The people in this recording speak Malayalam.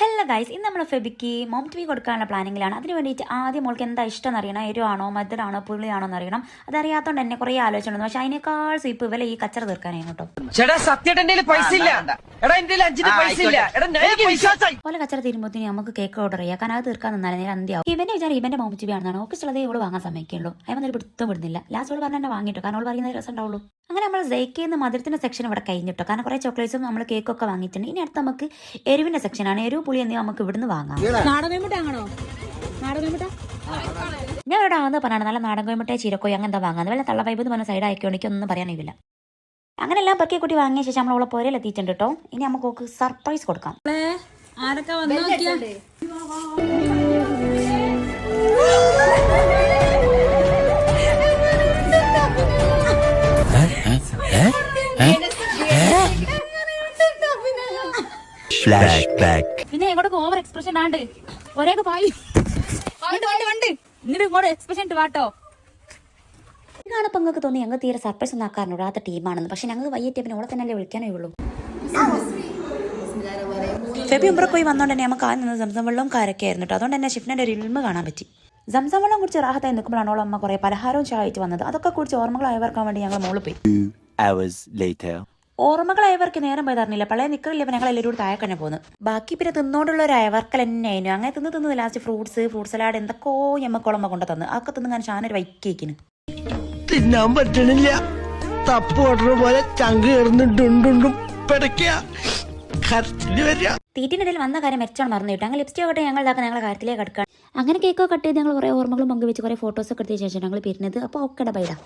ഹലോ ഗൈസ്, ഇന്ന് നമ്മൾ ഫെബിക്ക് മോം ടി വി കൊടുക്കാനുള്ള പ്ലാനിങ്ങിലാണ്. അതിന് വേണ്ടിയിട്ട് ആദ്യം മോൾക്ക് എന്താ ഇഷ്ടം എന്നറിയണം. എരിവാണോ മധുരമാണോ പുളിയാണോ എന്നറിയണം. അതറിയാത്തതുകൊണ്ട് എന്നെ കുറേ ആലോചിച്ചിട്ടുണ്ട്. പക്ഷെ അതിനേക്കാൾ സീപ്പ് ഇവലെ ഈ കച്ചറ തീർക്കാനായിരുന്നു കേട്ടോ. പോലെ കച്ചറ തീരുമ്പോഴത്തേന് നമുക്ക് കേക്ക് ഓർഡർ ചെയ്യാം. കാരണം അത് തീർക്കാൻ നിന്നാലും നേരം അന്ത്യാവും. ഇവന്റെ വിചാരം ഇവന്റെ മോം ടി വി ആണെന്നാണ്. ഓക്കെ ഉള്ളത് ഇവള് വാങ്ങാൻ സമ്മതിക്കുള്ളൂ. അതിന് പിടുത്തം വിടുന്നില്ല. ലാസ്റ്റ് ഓൾ പറഞ്ഞാൽ വാങ്ങിട്ടോ, കാരണം ഓൾ പറയുന്നത് രസം ഉണ്ടാവുള്ളൂ. അങ്ങനെ നമ്മൾ ജയിക്കുന്ന മധുരത്തിന്റെ സെക്ഷൻ ഇവിടെ കഴിഞ്ഞിട്ടോ. കാരണം കുറെ ചോക്ലേറ്റ്സും നമ്മൾ കേക്കൊക്കെ വാങ്ങിയിട്ടുണ്ട്. ഇനി അടുത്ത് നമുക്ക് എരിവിന്റെ സെക്ഷനാണ്. എരിവ് പുളി എന്നിവ നമുക്ക് ഇവിടുന്ന് വാങ്ങാം. ഞാൻ ഇവിടെ ആണെന്ന് പറഞ്ഞാൽ നല്ല നാടൻ കോയമ്പട്ടെ ചീരക്കോയി അങ്ങനത്തെ വാങ്ങാൻ വല്ല തള്ള വൈബ് എന്ന് പറഞ്ഞ സൈഡ് ആയിക്കോ എനിക്കൊന്നും പറയാനില്ല. അങ്ങനെ എല്ലാം പെറുക്കി കുട്ടി വാങ്ങിയ ശേഷം നമ്മളോളെ പോരയിൽ എത്തിയിട്ടുണ്ട് കേട്ടോ. ഇനി നമുക്ക് സർപ്രൈസ് കൊടുക്കാം. പിന്നെ ഇങ്ങോട്ട് ഓവർ എക്സ്പ്രഷൻ ആണ്ട് ഒരേ ഇങ്ങോട്ട് എക്സ്പ്രഷൻ വാട്ടോ. ഇതാണിപ്പോ നിങ്ങൾക്ക് തോന്നി ഞങ്ങൾ തീരെ സർപ്രൈസ് ഒന്നും ആക്കാറുണ്ടാത്ത ടീമാണെന്ന്. പക്ഷെ ഞങ്ങൾ വയ്യറ്റേ പിന്നെ ഓളെ തന്നെ വിളിക്കാനേ ഉള്ളൂ. ഫെബി ഉംറ പോയി വന്നോണ്ട് തന്നെ നമുക്ക് ആദ്യം നിന്ന് സംസം വെള്ളവും കാരൊക്കെ ആയിരുന്നു കേട്ടോ. അതുകൊണ്ട് തന്നെ ഷിഫ്റ്റിന്റെ ഒരു ഇൽമ കാണാൻ പറ്റി. സംസം വെള്ളം കുടിച്ച് റാഹത്തായി നിൽക്കുമ്പോഴാണ് ഓളമ്മ കുറെ പലഹാരവും ചായച്ച് വന്നത്. അതൊക്കെ കുടിച്ച് ഓർമ്മകളായവർക്കാൻ വേണ്ടി ഞങ്ങൾ മോള് പോയി. ഓർമ്മകളായവർക്ക് നേരം പോയി തരണില്ല. പഴയ നിൽക്കില്ല. ഞങ്ങൾ എല്ലാവരും താഴെ തന്നെ പോകുന്നു. ബാക്കി പിന്നെ തിന്നോണ്ടുള്ള ഒരു അയവർക്കൽ തന്നെ ആയിരുന്നു. അങ്ങനെ തിന്ന് ലാസ്റ്റ് ഫ്രൂട്ട് സലാഡ് എന്തൊക്കെയോ ഞമ്മക്കോളമ്മ കൊണ്ടു തന്നു. അതൊക്കെ തിന്ന് ഞാൻ ഷാനൊരു വൈക്കേക്കിന് തിന്നാൻ പറ്റണില്ല. തപ്പ് ഓർഡർ പോലെ ചങ്ക് കിടന്നിട്ടുണ്ടും തീറ്റിനിടയിൽ വന്ന കാര്യം മെച്ചോണം മറന്നു കിട്ടും. അങ്ങനെ ലിപ്സ്റ്റിക് ആകട്ടെ ഞങ്ങൾ ഞങ്ങളുടെ കാര്യത്തിലേക്ക് കടക്കാം. അങ്ങനെ കേക്കോ കട്ട് ചെയ്ത് ഞങ്ങൾ കുറേ ഓർമ്മകളും പങ്കുവെച്ച് കുറേ ഫോട്ടോസൊക്കെ എടുത്ത ശേഷം ഞങ്ങൾ പിരിഞ്ഞത്. അപ്പോൾ ഓക്കെടാ ബൈഡാ.